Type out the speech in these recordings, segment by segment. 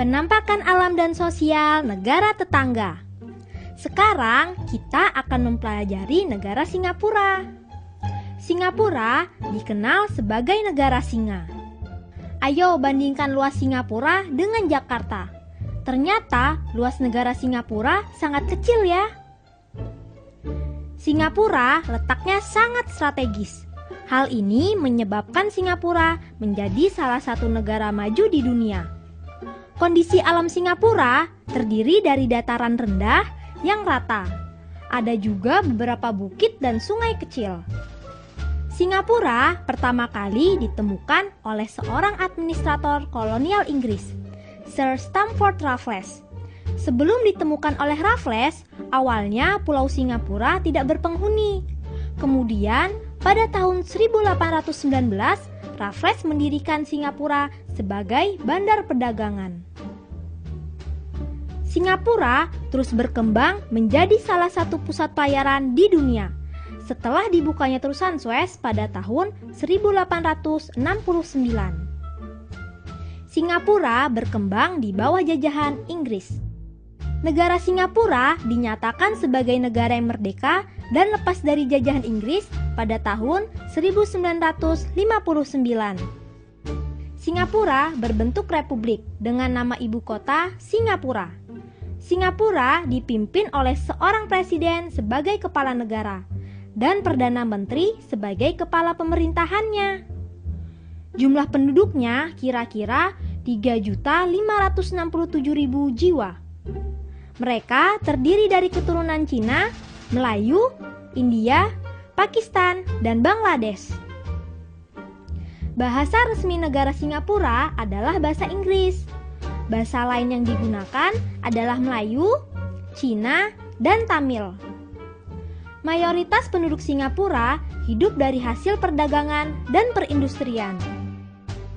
Penampakan alam dan sosial negara tetangga. Sekarang kita akan mempelajari negara Singapura. Singapura dikenal sebagai negara singa. Ayo bandingkan luas Singapura dengan Jakarta. Ternyata luas negara Singapura sangat kecil ya. Singapura letaknya sangat strategis. Hal ini menyebabkan Singapura menjadi salah satu negara maju di dunia. Kondisi alam Singapura terdiri dari dataran rendah yang rata. Ada juga beberapa bukit dan sungai kecil. Singapura pertama kali ditemukan oleh seorang administrator kolonial Inggris, Sir Stamford Raffles. Sebelum ditemukan oleh Raffles, awalnya Pulau Singapura tidak berpenghuni. Kemudian, pada tahun 1819, Raffles mendirikan Singapura sebagai bandar perdagangan. Singapura terus berkembang menjadi salah satu pusat pelayaran di dunia setelah dibukanya Terusan Suez pada tahun 1869. Singapura berkembang di bawah jajahan Inggris. Negara Singapura dinyatakan sebagai negara yang merdeka dan lepas dari jajahan Inggris pada tahun 1959. Singapura berbentuk republik dengan nama ibu kota Singapura. Singapura dipimpin oleh seorang presiden sebagai kepala negara dan perdana menteri sebagai kepala pemerintahannya. Jumlah penduduknya kira-kira 3.567.000 jiwa. Mereka terdiri dari keturunan Cina, Melayu, India, Pakistan, dan Bangladesh. Bahasa resmi negara Singapura adalah bahasa Inggris. Bahasa lain yang digunakan adalah Melayu, Cina, dan Tamil. Mayoritas penduduk Singapura hidup dari hasil perdagangan dan perindustrian.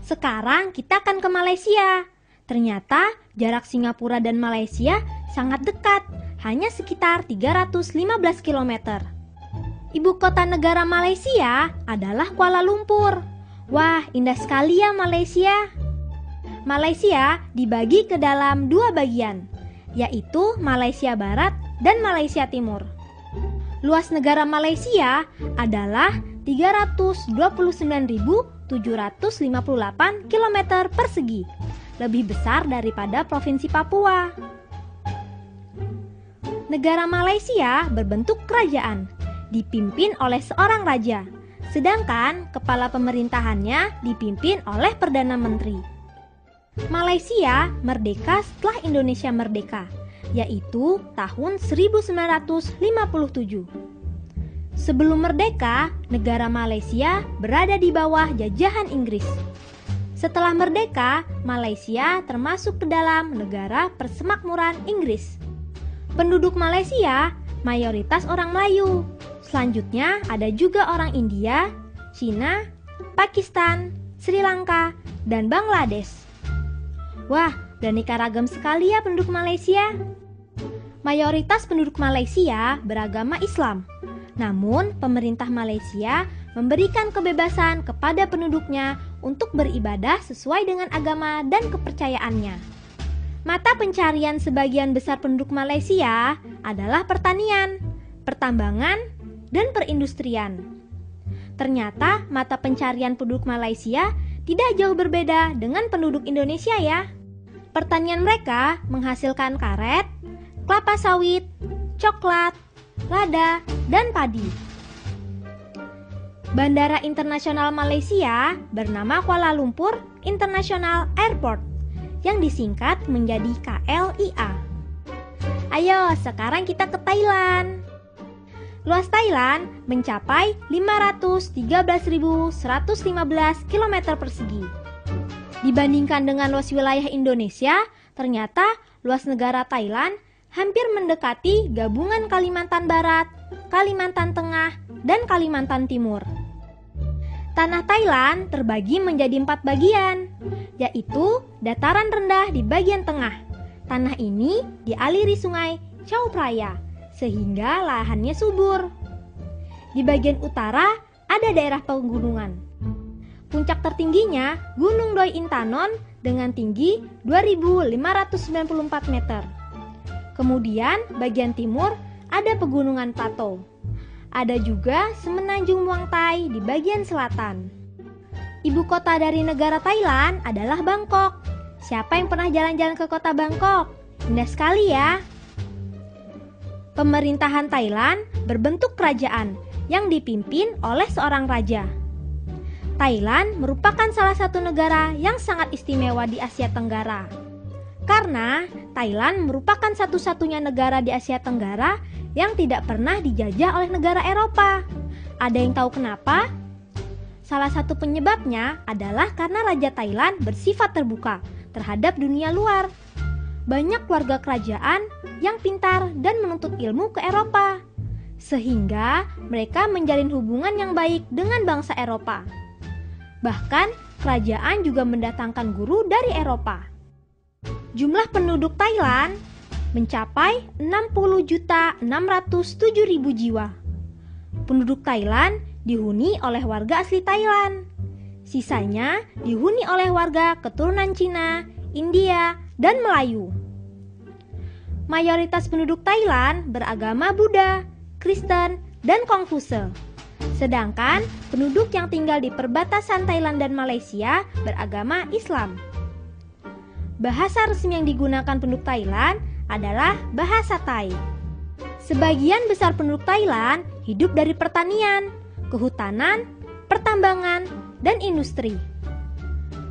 Sekarang kita akan ke Malaysia. Ternyata jarak Singapura dan Malaysia sangat dekat, hanya sekitar 315 km. Ibu kota negara Malaysia adalah Kuala Lumpur. Wah, indah sekali ya Malaysia. Malaysia dibagi ke dalam dua bagian, yaitu Malaysia Barat dan Malaysia Timur. Luas negara Malaysia adalah 329.758 km persegi, lebih besar daripada Provinsi Papua. Negara Malaysia berbentuk kerajaan, dipimpin oleh seorang raja, sedangkan kepala pemerintahannya dipimpin oleh Perdana Menteri. Malaysia merdeka setelah Indonesia merdeka, yaitu tahun 1957. Sebelum merdeka, negara Malaysia berada di bawah jajahan Inggris. Setelah merdeka, Malaysia termasuk ke dalam negara persemakmuran Inggris. Penduduk Malaysia mayoritas orang Melayu. Selanjutnya ada juga orang India, Cina, Pakistan, Sri Lanka, dan Bangladesh. Wah, beraneka ragam sekali ya penduduk Malaysia. Mayoritas penduduk Malaysia beragama Islam. Namun, pemerintah Malaysia memberikan kebebasan kepada penduduknya untuk beribadah sesuai dengan agama dan kepercayaannya. Mata pencarian sebagian besar penduduk Malaysia adalah pertanian, pertambangan, dan perindustrian. Ternyata mata pencarian penduduk Malaysia tidak jauh berbeda dengan penduduk Indonesia ya. Pertanian mereka menghasilkan karet, kelapa sawit, coklat, lada, dan padi. Bandara Internasional Malaysia bernama Kuala Lumpur International Airport yang disingkat menjadi KLIA. Ayo, sekarang kita ke Thailand. Luas Thailand mencapai 513.115 km persegi. Dibandingkan dengan luas wilayah Indonesia, ternyata luas negara Thailand hampir mendekati gabungan Kalimantan Barat, Kalimantan Tengah, dan Kalimantan Timur. Tanah Thailand terbagi menjadi 4 bagian, yaitu dataran rendah di bagian tengah. Tanah ini dialiri sungai Chao Phraya, sehingga lahannya subur. Di bagian utara ada daerah pegunungan. Puncak tertingginya Gunung Doi Intanon dengan tinggi 2.594 meter. Kemudian bagian timur ada pegunungan Plateau. Ada juga semenanjung Muang Thai di bagian selatan. Ibu kota dari negara Thailand adalah Bangkok. Siapa yang pernah jalan-jalan ke kota Bangkok? Indah sekali ya. Pemerintahan Thailand berbentuk kerajaan yang dipimpin oleh seorang raja. Thailand merupakan salah satu negara yang sangat istimewa di Asia Tenggara. Karena Thailand merupakan satu-satunya negara di Asia Tenggara yang tidak pernah dijajah oleh negara Eropa. Ada yang tahu kenapa? Salah satu penyebabnya adalah karena Raja Thailand bersifat terbuka terhadap dunia luar. Banyak keluarga kerajaan yang pintar dan menuntut ilmu ke Eropa, sehingga mereka menjalin hubungan yang baik dengan bangsa Eropa. Bahkan, kerajaan juga mendatangkan guru dari Eropa. Jumlah penduduk Thailand mencapai 60.607.000 jiwa. Penduduk Thailand dihuni oleh warga asli Thailand. Sisanya dihuni oleh warga keturunan Cina, India, dan Melayu. Mayoritas penduduk Thailand beragama Buddha, Kristen, dan Konghucu. Sedangkan penduduk yang tinggal di perbatasan Thailand dan Malaysia beragama Islam. Bahasa resmi yang digunakan penduduk Thailand adalah bahasa Thai. Sebagian besar penduduk Thailand hidup dari pertanian, kehutanan, pertambangan, dan industri.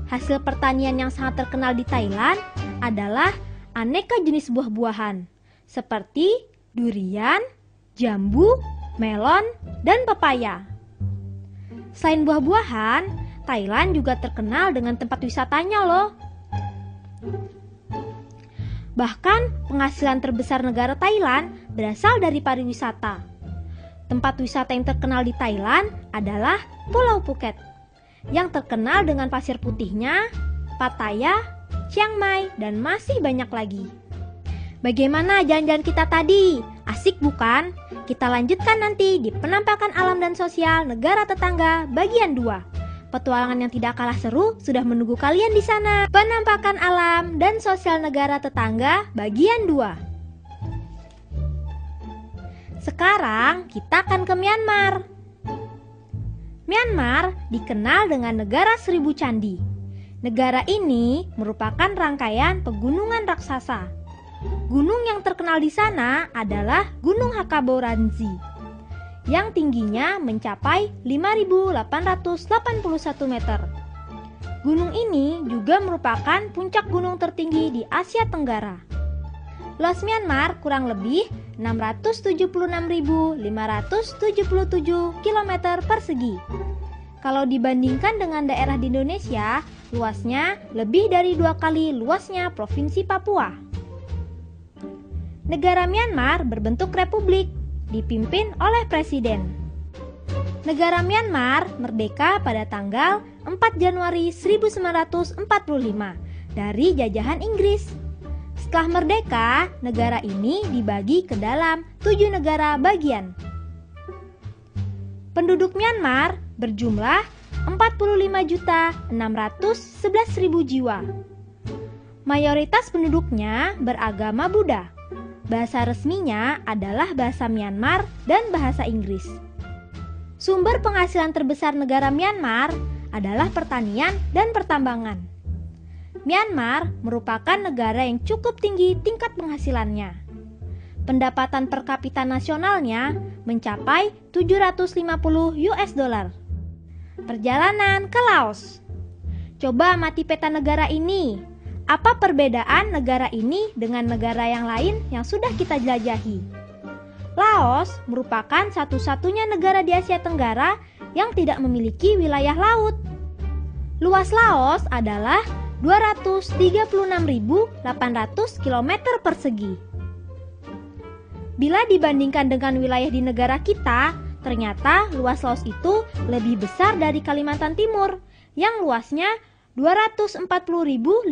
Hasil pertanian yang sangat terkenal di Thailand adalah aneka jenis buah-buahan seperti durian, jambu, melon, dan pepaya. Selain buah-buahan, Thailand juga terkenal dengan tempat wisatanya loh. Bahkan penghasilan terbesar negara Thailand berasal dari pariwisata. Tempat wisata yang terkenal di Thailand adalah Pulau Phuket, yang terkenal dengan pasir putihnya, Pattaya, Chiang Mai, dan masih banyak lagi. Bagaimana jalan-jalan kita tadi? Asik bukan? Kita lanjutkan nanti di penampakan alam dan sosial negara tetangga bagian 2. Petualangan yang tidak kalah seru sudah menunggu kalian di sana. Penampakan alam dan sosial negara tetangga bagian 2. Sekarang kita akan ke Myanmar. Myanmar dikenal dengan negara 1000 candi. Negara ini merupakan rangkaian pegunungan raksasa. Gunung yang terkenal di sana adalah Gunung Hakaboranzi, yang tingginya mencapai 5.881 meter. Gunung ini juga merupakan puncak gunung tertinggi di Asia Tenggara. Luas Myanmar kurang lebih 676.577 km persegi. Kalau dibandingkan dengan daerah di Indonesia, luasnya lebih dari 2 kali luasnya Provinsi Papua. Negara Myanmar berbentuk republik, dipimpin oleh presiden. Negara Myanmar merdeka pada tanggal 4 Januari 1945 dari jajahan Inggris. Setelah merdeka, negara ini dibagi ke dalam 7 negara bagian. Penduduk Myanmar berjumlah 45.611.000 jiwa. Mayoritas penduduknya beragama Buddha. Bahasa resminya adalah bahasa Myanmar dan bahasa Inggris. Sumber penghasilan terbesar negara Myanmar adalah pertanian dan pertambangan. Myanmar merupakan negara yang cukup tinggi tingkat penghasilannya. Pendapatan per kapita nasionalnya mencapai 750 US dollar. Perjalanan ke Laos. Coba amati peta negara ini. Apa perbedaan negara ini dengan negara yang lain yang sudah kita jelajahi? Laos merupakan satu-satunya negara di Asia Tenggara yang tidak memiliki wilayah laut. Luas Laos adalah 236.800 km persegi. Bila dibandingkan dengan wilayah di negara kita, ternyata luas Laos itu lebih besar dari Kalimantan Timur yang luasnya 240.534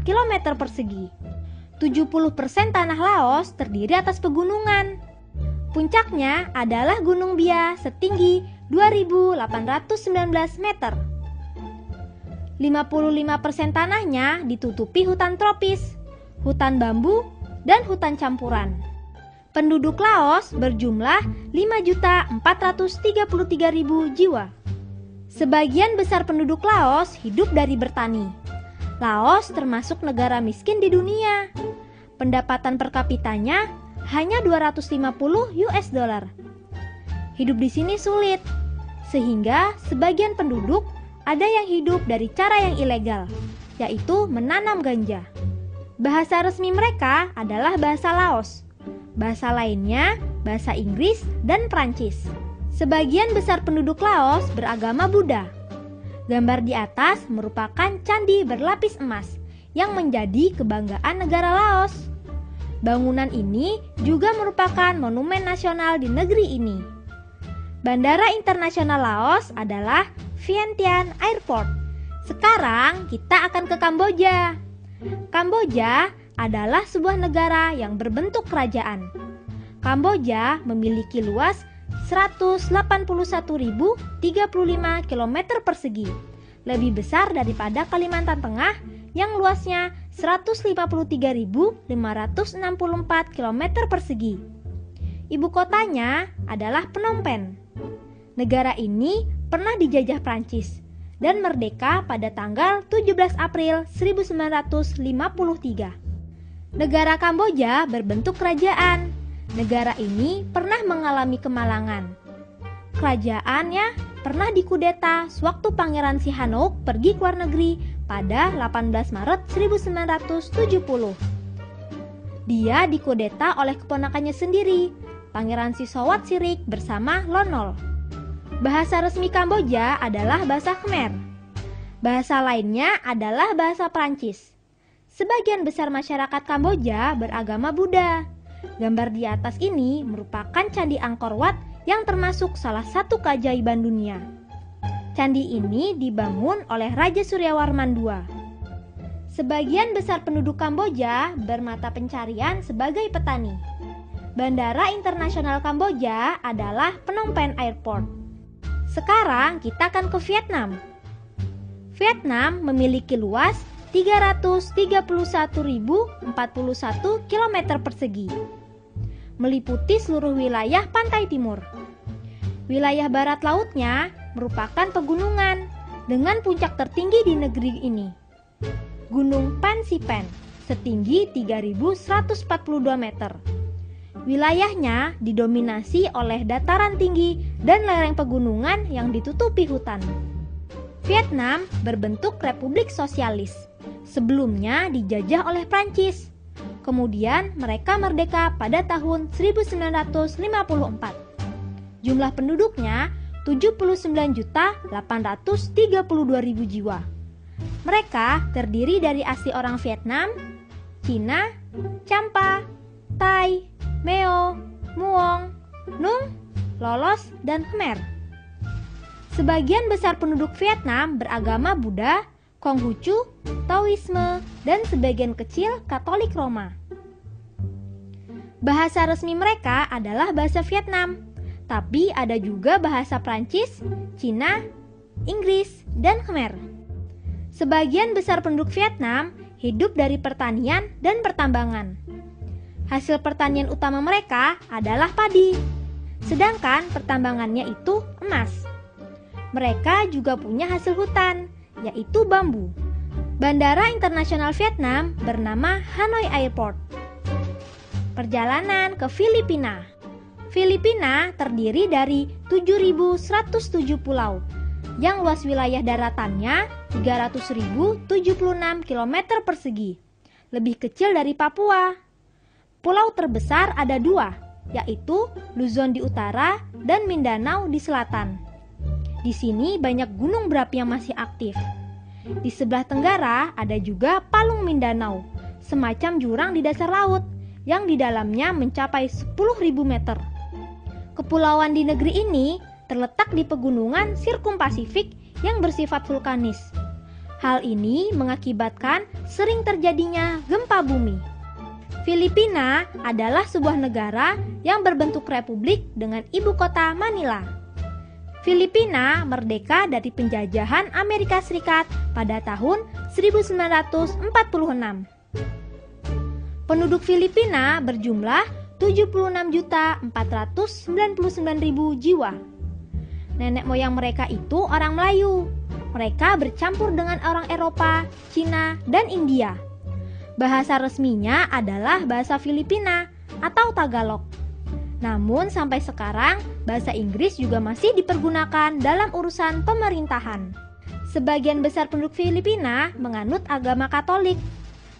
km persegi. 70% tanah Laos terdiri atas pegunungan. Puncaknya adalah Gunung Bia setinggi 2.819 meter. 55% tanahnya ditutupi hutan tropis, hutan bambu, dan hutan campuran. Penduduk Laos berjumlah 5.433.000 jiwa. Sebagian besar penduduk Laos hidup dari bertani. Laos termasuk negara miskin di dunia. Pendapatan per kapitanya hanya 250 US dollar. Hidup di sini sulit, sehingga sebagian penduduk ada yang hidup dari cara yang ilegal, yaitu menanam ganja. Bahasa resmi mereka adalah bahasa Laos. Bahasa lainnya bahasa Inggris dan Prancis. Sebagian besar penduduk Laos beragama Buddha. Gambar di atas merupakan candi berlapis emas yang menjadi kebanggaan negara Laos. Bangunan ini juga merupakan monumen nasional di negeri ini. Bandara internasional Laos adalah Vientiane Airport. Sekarang kita akan ke Kamboja. Kamboja adalah sebuah negara yang berbentuk kerajaan. Kamboja memiliki luas 181.035 km persegi, lebih besar daripada Kalimantan Tengah yang luasnya 153.564 km persegi. Ibu kotanya adalah Phnom Penh. Negara ini pernah dijajah Prancis dan merdeka pada tanggal 17 April 1953. Negara Kamboja berbentuk kerajaan. Negara ini pernah mengalami kemalangan. Kerajaannya pernah dikudeta sewaktu Pangeran Sihanouk pergi ke luar negeri pada 18 Maret 1970. Dia dikudeta oleh keponakannya sendiri, Pangeran Sisowat Sirik bersama Lon Nol. Bahasa resmi Kamboja adalah bahasa Khmer. Bahasa lainnya adalah bahasa Prancis. Sebagian besar masyarakat Kamboja beragama Buddha. Gambar di atas ini merupakan Candi Angkor Wat yang termasuk salah satu keajaiban dunia. Candi ini dibangun oleh Raja Suryawarman II. Sebagian besar penduduk Kamboja bermata pencarian sebagai petani. Bandara internasional Kamboja adalah Phnom Penh Airport. Sekarang kita akan ke Vietnam. Vietnam memiliki luas 331.041 km persegi, meliputi seluruh wilayah pantai timur. Wilayah barat lautnya merupakan pegunungan dengan puncak tertinggi di negeri ini, Gunung Pan Sipen, setinggi 3.142 meter. Wilayahnya didominasi oleh dataran tinggi dan lereng pegunungan yang ditutupi hutan. Vietnam berbentuk republik sosialis. Sebelumnya dijajah oleh Prancis. Kemudian mereka merdeka pada tahun 1954. Jumlah penduduknya 79.832.000 jiwa. Mereka terdiri dari asli orang Vietnam, Cina, Champa, Thai, Meo, Muong, Nung, Lolos, dan Khmer. Sebagian besar penduduk Vietnam beragama Buddha, Konghucu, Taoisme, dan sebagian kecil Katolik Roma. Bahasa resmi mereka adalah bahasa Vietnam, tapi ada juga bahasa Prancis, Cina, Inggris, dan Khmer. Sebagian besar penduduk Vietnam hidup dari pertanian dan pertambangan. Hasil pertanian utama mereka adalah padi, sedangkan pertambangannya itu emas. Mereka juga punya hasil hutan, yaitu bambu. Bandara internasional Vietnam bernama Hanoi Airport. Perjalanan ke Filipina. Filipina terdiri dari 7.107 pulau, yang luas wilayah daratannya 300.076 km persegi, lebih kecil dari Papua. Pulau terbesar ada dua, yaitu Luzon di utara dan Mindanao di selatan. Di sini banyak gunung berapi yang masih aktif. Di sebelah tenggara ada juga Palung Mindanao, semacam jurang di dasar laut yang di dalamnya mencapai 10.000 meter. Kepulauan di negeri ini terletak di pegunungan Sirkumpasifik yang bersifat vulkanis. Hal ini mengakibatkan sering terjadinya gempa bumi. Filipina adalah sebuah negara yang berbentuk republik dengan ibu kota Manila. Filipina merdeka dari penjajahan Amerika Serikat pada tahun 1946. Penduduk Filipina berjumlah 76.499.000 jiwa. Nenek moyang mereka itu orang Melayu. Mereka bercampur dengan orang Eropa, Cina, dan India. Bahasa resminya adalah bahasa Filipina atau Tagalog. Namun sampai sekarang, bahasa Inggris juga masih dipergunakan dalam urusan pemerintahan. Sebagian besar penduduk Filipina menganut agama Katolik,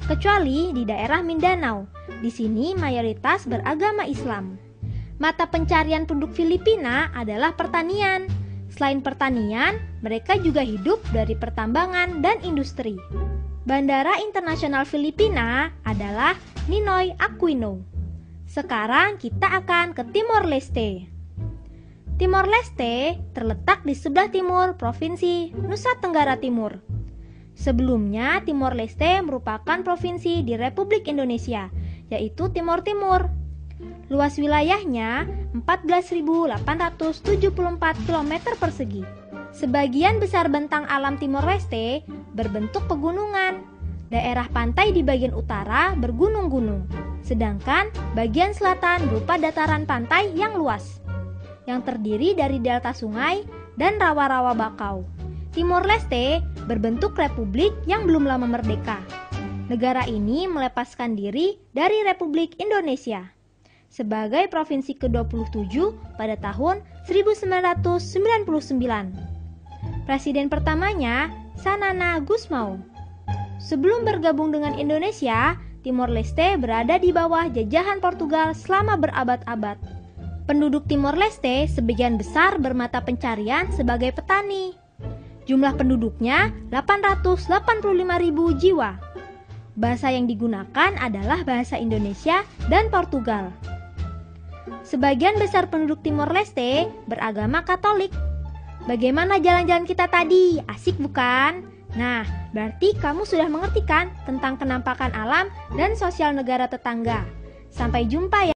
kecuali di daerah Mindanao. Di sini mayoritas beragama Islam. Mata pencarian penduduk Filipina adalah pertanian. Selain pertanian, mereka juga hidup dari pertambangan dan industri. Bandara Internasional Filipina adalah Ninoy Aquino. Sekarang kita akan ke Timor Leste. Timor Leste terletak di sebelah timur Provinsi Nusa Tenggara Timur. Sebelumnya, Timor Leste merupakan provinsi di Republik Indonesia, yaitu Timor Timur. Luas wilayahnya 14.874 km persegi. Sebagian besar bentang alam Timor Leste berbentuk pegunungan. Daerah pantai di bagian utara bergunung-gunung, sedangkan bagian selatan berupa dataran pantai yang luas, yang terdiri dari delta sungai dan rawa-rawa bakau. Timor Leste berbentuk republik yang belum lama merdeka. Negara ini melepaskan diri dari Republik Indonesia sebagai provinsi ke-27 pada tahun 1999. Presiden pertamanya Sanana Gusmao. Sebelum bergabung dengan Indonesia, Timor Leste berada di bawah jajahan Portugal selama berabad-abad. Penduduk Timor Leste sebagian besar bermata pencarian sebagai petani. Jumlah penduduknya 885.000 jiwa. Bahasa yang digunakan adalah bahasa Indonesia dan Portugal. Sebagian besar penduduk Timor Leste beragama Katolik. Bagaimana jalan-jalan kita tadi? Asik bukan? Nah, berarti kamu sudah mengerti kan tentang kenampakan alam dan sosial negara tetangga. Sampai jumpa ya.